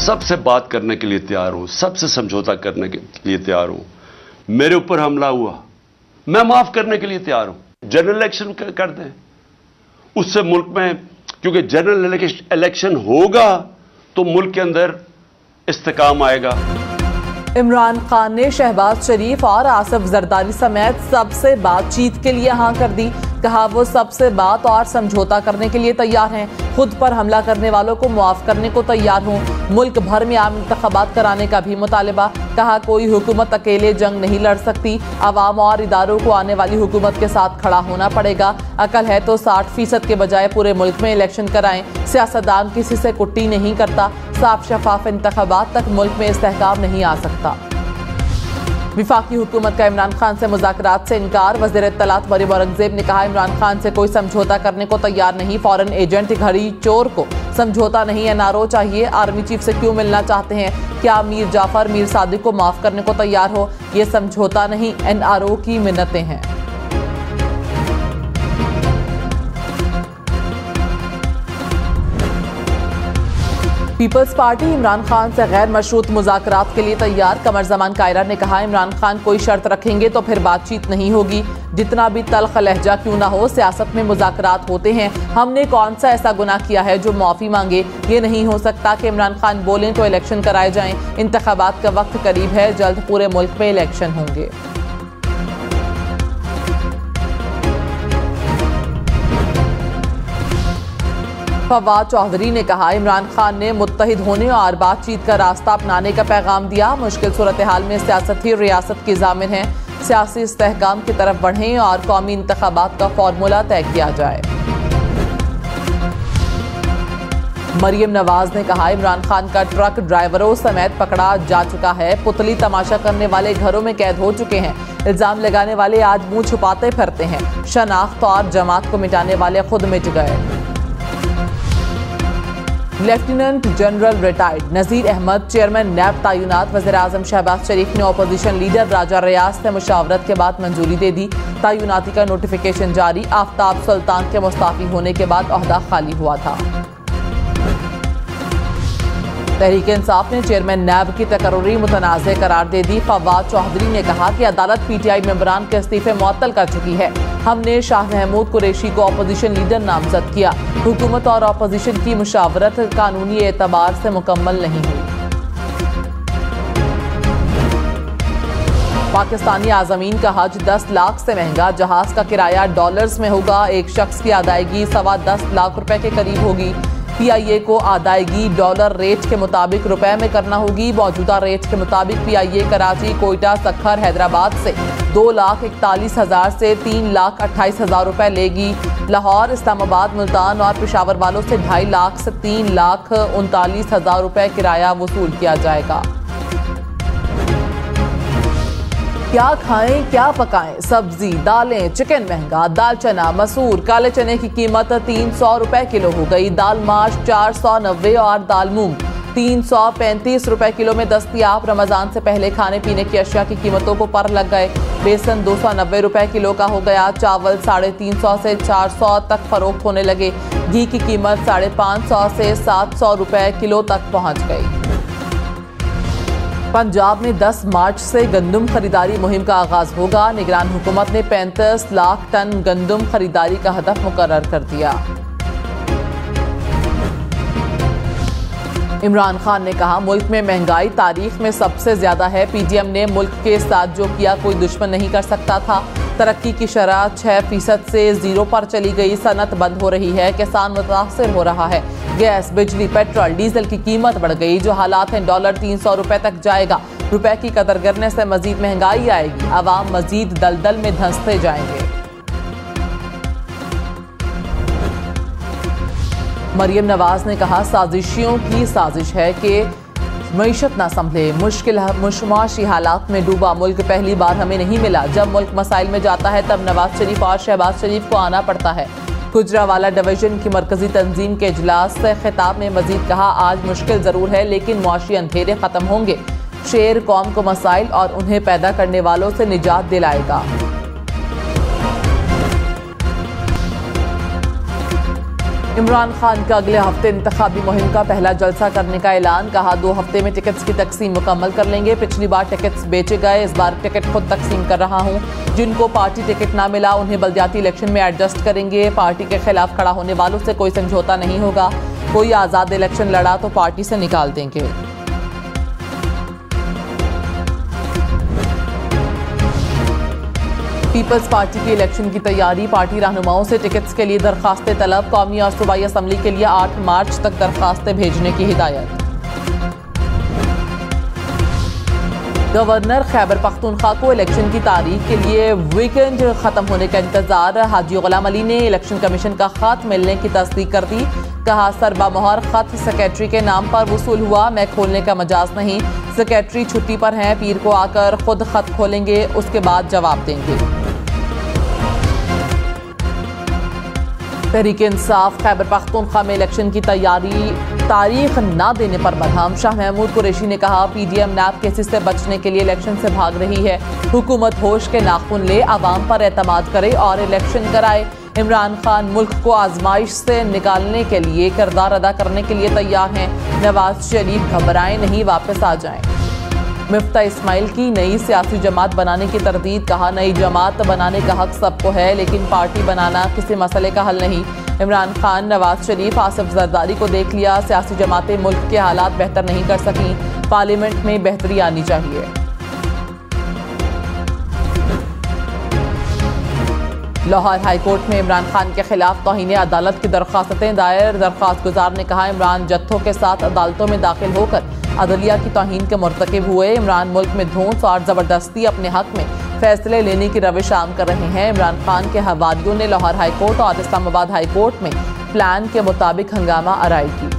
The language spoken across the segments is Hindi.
सबसे बात करने के लिए तैयार हूं, सबसे समझौता करने के लिए तैयार हूं। मेरे ऊपर हमला हुआ, मैं माफ करने के लिए तैयार हूं। जनरल इलेक्शन कर दें, उससे मुल्क में, क्योंकि जनरल इलेक्शन होगा तो मुल्क के अंदर इस्तेकाम आएगा। इमरान खान ने शहबाज शरीफ और आसिफ जरदारी समेत सबसे बातचीत के लिए हाँ कर दी। कहा वो सबसे बात और समझौता करने के लिए तैयार हैं। खुद पर हमला करने वालों को मुआफ करने को तैयार हूँ। मुल्क भर में आम इंतखाबात कराने का भी मुतालिबा। कहा कोई हुकूमत अकेले जंग नहीं लड़ सकती, अवाम और इदारों को आने वाली हुकूमत के साथ खड़ा होना पड़ेगा। अकल है तो 60% के बजाय पूरे मुल्क में इलेक्शन कराएं। सियासतदान किसी से कुट्टी नहीं करता। साफ शफाफ इंतखाबात तक मुल्क में इस्तेहकाम नहीं आ सकता। विफाकी हुकूमत का इमरान खान से मुज़ाकरात से इनकार। वज़ीर इत्तलात मरियम औरंगज़ेब ने कहा इमरान खान से कोई समझौता करने को तैयार नहीं। फॉरेन एजेंट घड़ी चोर को समझौता नहीं, एनआरओ चाहिए। आर्मी चीफ से क्यों मिलना चाहते हैं? क्या मीर जाफर मीर सादिक को माफ करने को तैयार हो? ये समझौता नहीं, एनआरओ की मिन्नतें हैं। पीपल्स पार्टी इमरान खान से गैर मशरूत मुज़ाकरात के लिए तैयार। कमर जमान कायरा ने कहा इमरान खान कोई शर्त रखेंगे तो फिर बातचीत नहीं होगी। जितना भी तल्ख लहजा क्यों ना हो, सियासत में मुज़ाकरात होते हैं। हमने कौन सा ऐसा गुनाह किया है जो माफ़ी मांगे? ये नहीं हो सकता कि इमरान खान बोलें तो इलेक्शन कराए जाएं। इंतखाबात का वक्त करीब है, जल्द पूरे मुल्क में इलेक्शन होंगे। फवाद चौधरी ने कहा इमरान खान ने मुत्तहिद होने और बातचीत का रास्ता अपनाने का पैगाम दिया। मुश्किल सूरत हाल में सियासत ही रियासत की ज़ामिन है। सियासी इस्तेहकाम की तरफ बढ़ें और कौमी इंतखाबात का फॉर्मूला तय किया जाए। मरियम नवाज ने कहा इमरान खान का ट्रक ड्राइवरों समेत पकड़ा जा चुका है। पुतली तमाशा करने वाले घरों में कैद हो चुके हैं। इल्जाम लगाने वाले आज मुंह छुपाते फिरते हैं। शनाख्त और जमात को मिटाने वाले खुद मिट गए। लेफ्टिनेंट जनरल रिटायर्ड नज़ीर अहमद चेयरमैन नैब तैनात। वज़ीर-ए-आज़म शहबाज शरीफ ने अपोजिशन लीडर राजा रियाज से मुशावरत के बाद मंजूरी दे दी। तैनाती का नोटिफिकेशन जारी। आफ्ताब सुल्तान के मुस्ताफी होने के बाद ओहदा खाली हुआ था। तहरीक इंसाफ ने चेयरमैन नैब की तकर्री मुतनाज़ करार दे दी। फवाद चौधरी ने कहा कि अदालत पीटीआई मेंबरान के इस्तीफे मुअत्तल कर चुकी है। हमने शाह महमूद कुरैशी को अपोजिशन लीडर नामजद किया। हुकूमत और अपोजिशन की मुशावरत कानूनी एतबार से मुकम्मल नहीं हुई। पाकिस्तानी आज़मीन का हज 10 लाख से महंगा। जहाज का किराया डॉलर्स में होगा। एक शख्स की अदायगी 10.25 लाख रुपए के करीब होगी। पीआईए को अदायगी डॉलर रेट के मुताबिक रुपए में करना होगी। मौजूदा रेट के मुताबिक पीआईए कराची, कोयटा, सखर, हैदराबाद से 2,41,000 से 3,28,000 रुपए लेगी। लाहौर, इस्लामाबाद, मुल्तान और पेशावर वालों से 2.5 लाख से 3,39,000 रुपए किराया वसूल किया जाएगा। क्या खाएं क्या पकाएं? सब्जी, दालें, चिकन महंगा। दाल चना, मसूर, काले चने की कीमत 300 रुपए किलो हो गई। दाल माश 490 और दाल मूंग 335 रुपए किलो में दस्तयाब। रमजान से पहले खाने पीने की अशिया की कीमतों को पर लग गए। बेसन 290 रुपए किलो का हो गया। चावल 350 से 400 तक फरोख्त होने लगे। घी की कीमत 550 से 700 रुपए किलो तक पहुंच गई। पंजाब में 10 मार्च से गंदम खरीदारी मुहिम का आगाज होगा। निगरान हुकूमत ने 35 लाख टन गंदम खरीदारी का हदफ मुकर्रर कर दिया। इमरान खान ने कहा मुल्क में महंगाई तारीख में सबसे ज्यादा है। पीडीएम ने मुल्क के साथ जो किया कोई दुश्मन नहीं कर सकता था। तरक्की की शरह 6% से 0 पर चली गई। सनत बंद हो रही है। किसान मुतासर हो रहा है। गैस, बिजली, पेट्रोल, डीजल की कीमत बढ़ गई। जो हालात हैं डॉलर 300 रुपए तक जाएगा। रुपए की कदर गिरने से मजीद महंगाई आएगी। आवाम मजीद दलदल में धंसते जाएंगे। मरियम नवाज ने कहा साजिशियों की साजिश है कि मईशत ना संभले। मुश्किल मुश्माशी हालात में डूबा मुल्क पहली बार हमें नहीं मिला। जब मुल्क मसाइल में जाता है तब नवाज शरीफ और शहबाज शरीफ को आना पड़ता है। गुजरावाला डिवीजन की मरकजी तंजीम के इजलास से खिताब में मजीद कहा आज मुश्किल जरूर है लेकिन मुआशी अंधेरे खत्म होंगे। शेर कौम को मसाइल और उन्हें पैदा करने वालों से निजात दिलाएगा। इमरान खान का अगले हफ्ते इंतखाबी मुहिम का पहला जलसा करने का ऐलान। कहा 2 हफ्ते में टिकट्स की तकसीम मुकम्मल कर लेंगे। पिछली बार टिकट्स बेचे गए, इस बार टिकट खुद तकसीम कर रहा हूं। जिनको पार्टी टिकट ना मिला उन्हें बल्दियाती इलेक्शन में एडजस्ट करेंगे। पार्टी के खिलाफ खड़ा होने वालों से कोई समझौता नहीं होगा। कोई आज़ाद इलेक्शन लड़ा तो पार्टी से निकाल देंगे। पीपल्स पार्टी की इलेक्शन की तैयारी। पार्टी रहनुमाओं से टिकट्स के लिए दरखास्तें तलब। कौमी और सूबाई असम्बली के लिए 8 मार्च तक दरखास्तें भेजने की हिदायत। गवर्नर खैबर पख्तूनख्वा को इलेक्शन की तारीख के लिए वीकेंड खत्म होने का इंतजार। हाजी गुलाम अली ने इलेक्शन कमीशन का खत मिलने की तस्दीक कर दी। कहा सरबा मोहर खत सेक्रेटरी के नाम पर वसूल हुआ, मैं खोलने का मजाज नहीं। सेक्रेटरी छुट्टी पर हैं, पीर को आकर खुद खत खोलेंगे, उसके बाद जवाब देंगे। तहरीक इंसाफ खैबर पख्तूनख्वा में इलेक्शन की तैयारी तारीख ना देने पर बदनाम। शाह महमूद कुरैशी ने कहा पीडीएम नैब केसेस से बचने के लिए इलेक्शन से भाग रही है। हुकूमत होश के नाखून ले, आवाम पर एतमाद करे और इलेक्शन कराए। इमरान खान मुल्क को आजमाइश से निकालने के लिए किरदार अदा करने के लिए तैयार हैं। नवाज शरीफ घबराएं नहीं, वापस आ जाएं। मिफ्ता इस्माइल की नई सियासी जमात बनाने की तरदीद। कहा नई जमात बनाने का हक सबको है, लेकिन पार्टी बनाना किसी मसले का हल नहीं। इमरान खान, नवाज शरीफ, आसिफ जरदारी को देख लिया। सियासी जमातें मुल्क के हालात बेहतर नहीं कर सकी। पार्लियामेंट में बेहतरी आनी चाहिए। लाहौर हाईकोर्ट में इमरान खान के खिलाफ तौहीन अदालत की दरख्वास्तें दायर। दरख्वास्त गुजार ने कहा इमरान जत्थों के साथ अदालतों में दाखिल होकर अदलिया की तौहीन के मुर्तकिब हुए। इमरान मुल्क में धौंस और ज़बरदस्ती अपने हक में फैसले लेने की रविश आम कर रहे हैं। इमरान खान के हवारियों ने लाहौर हाईकोर्ट और इस्लामाबाद हाईकोर्ट में प्लान के मुताबिक हंगामा आराई की।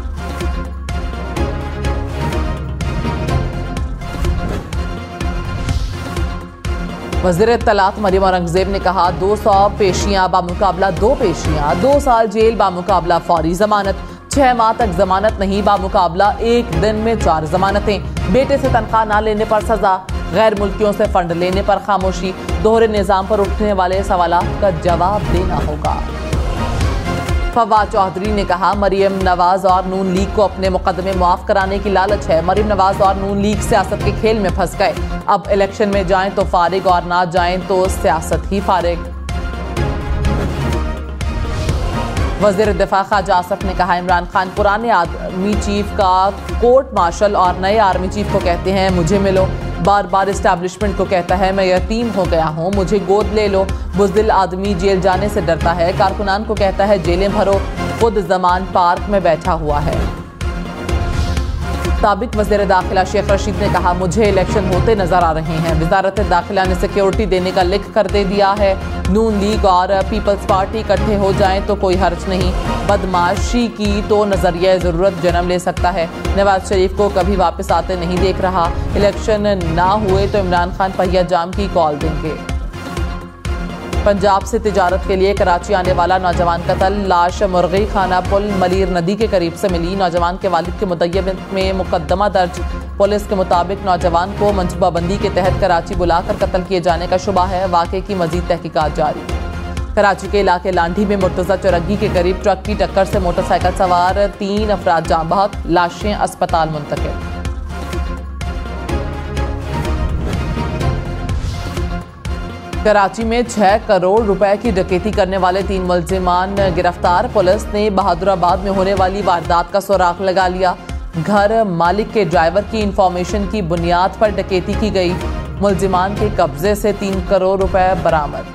वज़ीर इत्तलात मरियम औरंगज़ेब ने कहा 200 पेशियां बामुकाबला 2 पेशियां, 2 साल जेल बामुकाबला फौरी जमानत, 6 माह तक जमानत नहीं बामुकाबला 1 दिन में 4 जमानतें। बेटे से तनख्वाह ना लेने पर सजा, गैर मुल्कियों से फंड लेने पर खामोशी। दोहरे निज़ाम पर उठने वाले सवालात का जवाब देना होगा। फवाद चौधरी ने कहा मरियम नवाज और नून लीग को अपने मुकदमे मुआफ कराने की लालच है। मरियम नवाज और नून लीग सियासत के खेल में फंस गए। अब इलेक्शन में जाएं तो फारिग और ना जाएं तो सियासत ही फारिग। वज़ीर दिफा ख्वाजा आसिफ ने कहा इमरान खान पुराने आर्मी चीफ का कोर्ट मार्शल और नए आर्मी चीफ को कहते हैं मुझे मिलो। बार बार इस्टेब्लिशमेंट को कहता है मैं यतीम हो गया हूँ, मुझे गोद ले लो। बुज़दिल आदमी जेल जाने से डरता है। कारकुनान को कहता है जेलें भरो, खुद जमान पार्क में बैठा हुआ है। साबिक वज़ीर दाखिला शेख रशीद ने कहा मुझे इलेक्शन होते नजर आ रहे हैं। वजारत दाखिला ने सिक्योरिटी देने का लिख कर दे दिया है। नून लीग और पीपल्स पार्टी इकट्ठे हो जाएं तो कोई हर्ज नहीं। बदमाशी की तो नजरिया ज़रूरत जन्म ले सकता है। नवाज शरीफ को कभी वापस आते नहीं देख रहा। इलेक्शन ना हुए तो इमरान खान पहिया जाम की कॉल देंगे। पंजाब से तिजारत के लिए कराची आने वाला नौजवान कत्ल। लाश मुर्गी खाना पुल मलीर नदी के करीब से मिली। नौजवान के वालिद के मुद्दत में मुकदमा दर्ज। पुलिस के मुताबिक नौजवान को मनसूबाबंदी के तहत कराची बुलाकर कत्ल किए जाने का शुबा है। वाक़े की मजीद तहकीकात जारी। कराची के इलाके लांढी में मुर्तज़ा चौरंगी के करीब ट्रक की टक्कर से मोटरसाइकिल सवार 3 अफराद जाँ बहक, लाशें अस्पताल मुंतकिल। कराची में 6 करोड़ रुपए की डकैती करने वाले 3 मुलजिमान गिरफ्तार। पुलिस ने बहादुराबाद में होने वाली वारदात का सुराग लगा लिया। घर मालिक के ड्राइवर की इंफॉर्मेशन की बुनियाद पर डकैती की गई। मुलजिमान के कब्जे से 3 करोड़ रुपए बरामद।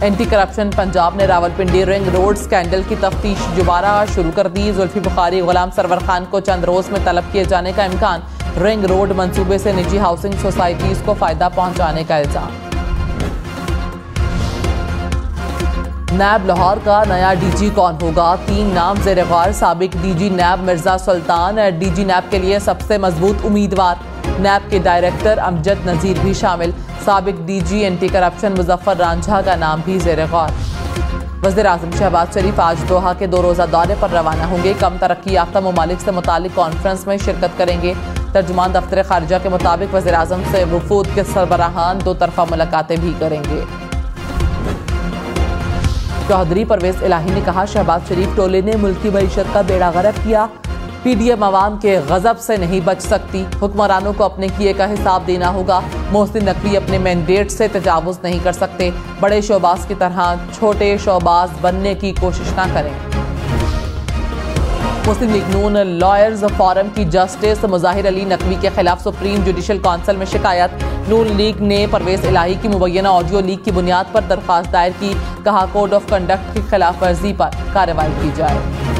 एंटी करप्शन पंजाब ने रावलपिंडी रिंग रोड स्कैंडल की तफ्तीश दोबारा शुरू कर दी। जुल्फी बुखारी गुलाम सरवर खान को चंद रोज में तलब किए जाने का इम्कान। रिंग रोड मंसूबे से निजी हाउसिंग सोसाइटीज को फायदा पहुंचाने का इल्जाम। नैब लाहौर का नया डीजी कौन होगा? 3 नाम ज़ेर गौर। साबिक डीजी नैब मिर्जा सुल्तान डीजी नैब के लिए सबसे मजबूत उम्मीदवार। नैब के डायरेक्टर अमजद नज़ीर भी शामिल। साबिक DG anti corruption Muzaffar Ranjha का नाम भी ज़ेर गौर। वज़ीर आज़म शहबाज शरीफ आज दोहा के 2 रोज़ा दौरे पर रवाना होंगे। कम तरक्की याफ्ता ममालिक से मुतालिक कॉन्फ्रेंस में शिरकत करेंगे। तर्जुमान दफ्तर खारिजा के मुताबिक वज़ीर आज़म से वफूद के सरबराहान 2 तरफ़ा मुलाकातें भी करेंगे। चौधरी परवेज इलाही ने कहा, शहबाज शरीफ टोले ने मुल्क की मईशत का बेड़ा गर्क किया। पीडीएम अवाम के गजब से नहीं बच सकती। हुक्मरानों को अपने किए का हिसाब देना होगा। मोहसिन नकवी अपने मैंडेट से तजावुज नहीं कर सकते। बड़े शोबाज की तरह छोटे शोबाज बनने की कोशिश ना करें। मुस्लिम लीग नून लॉयर्स फोरम की जस्टिस मुजाहिर अली नकवी के खिलाफ सुप्रीम जुडिशल काउंसिल में शिकायत। नून लीग ने परवेज इलाही की मुबैना ऑडियो लीक की बुनियाद पर दरख्वास्त दायर की। कहा, कोड ऑफ कंडक्ट की खिलाफ वर्जी पर कार्रवाई की जाए।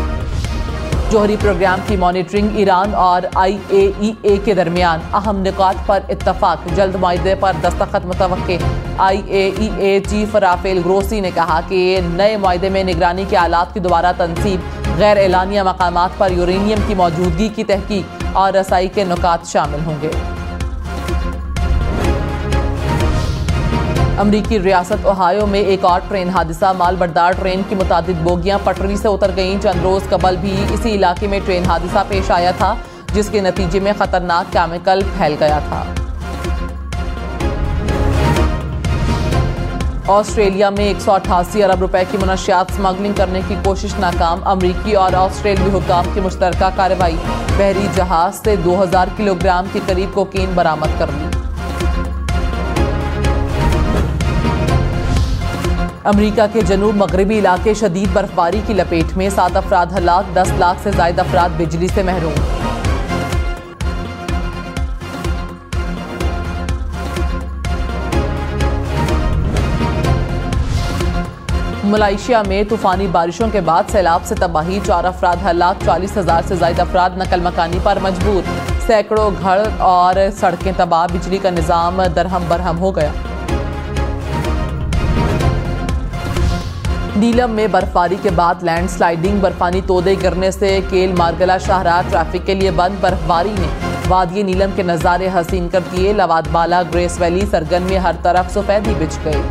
जोहरी प्रोग्राम की मॉनिटरिंग, ईरान और IAEA के दरमियान अहम निकात पर इत्तफाक, जल्द मुआहदे पर दस्तखत मुतवक्के। IAEA चीफ राफेल ग्रोसी ने कहा कि नए मुआहदे में निगरानी के आलात की दोबारा तनसीब, गैर एलानिया मकामात पर यूरेनियम की मौजूदगी की तहकीक और रसाई के नुकात शामिल होंगे। अमरीकी रियासत ओहायो में एक और ट्रेन हादसा। मालबरदार ट्रेन की मुतादिद बोगियां पटरी से उतर गईं। चंद रोज कबल भी इसी इलाके में ट्रेन हादसा पेश आया था, जिसके नतीजे में खतरनाक केमिकल फैल गया था। ऑस्ट्रेलिया में 188 अरब रुपए की मुनशियात स्मगलिंग करने की कोशिश नाकाम। अमरीकी और ऑस्ट्रेलियाई हुक्काम की मुश्तरका कार्रवाई। बहरी जहाज से 2000 किलोग्राम के करीब कोकीन बरामद कर ली। अमरीका के जनूब मगरबी इलाके शदीद बर्फबारी की लपेट में, 7 अफराद हलाक, 10 लाख से ज्यादा अफराद बिजली से महरूम। मलेशिया में तूफानी बारिशों के बाद सैलाब से तबाही, 4 अफराद हलाक, 40,000 से ज्यादा अफराद नकल मकानी पर मजबूर। सैकड़ों घर और सड़कें तबाह, बिजली का निजाम दरहम बरहम हो गया। नीलम में बर्फबारी के बाद लैंडस्लाइडिंग, बर्फानी तोदे गिरने से केल मारगला शाहराह ट्रैफिक के लिए बंद। बर्फबारी ने वादी नीलम के नज़ारे हसीन कर दिए। लवाद बाला, ग्रेस वैली, सरगन में हर तरफ सफेदी बिछ गई।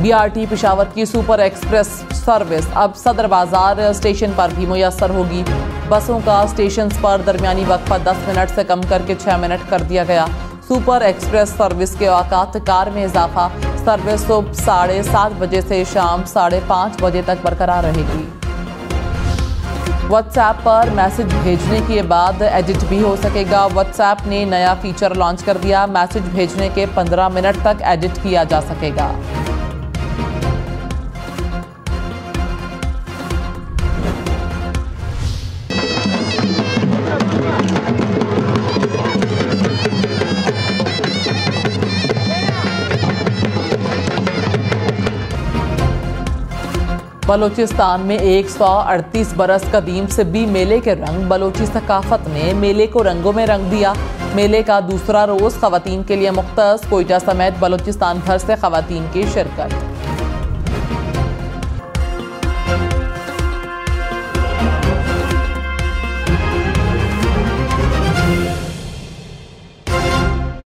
BRT पेशावर की सुपर एक्सप्रेस सर्विस अब सदर बाजार स्टेशन पर भी मुयसर होगी। बसों का स्टेशन पर दरमियानी वक्फा 10 मिनट से कम करके 6 मिनट कर दिया गया। सुपर एक्सप्रेस सर्विस के औकात कार में इजाफा। सर्विस सुबह 7:30 बजे से शाम 5:30 बजे तक बरकरार रहेगी। व्हाट्सएप पर मैसेज भेजने के बाद एडिट भी हो सकेगा। व्हाट्सएप ने नया फीचर लॉन्च कर दिया। मैसेज भेजने के 15 मिनट तक एडिट किया जा सकेगा। बलोचिस्तान में 138 बरस कदीम सिब्बी मेले के रंग। बलोची सकाफत ने मेले को रंगों में रंग दिया। मेले का दूसरा रोज खवातीन के लिए मुख्तस। कोयटा समेत बलोचिस्तान भर से खवातीन की शिरकत।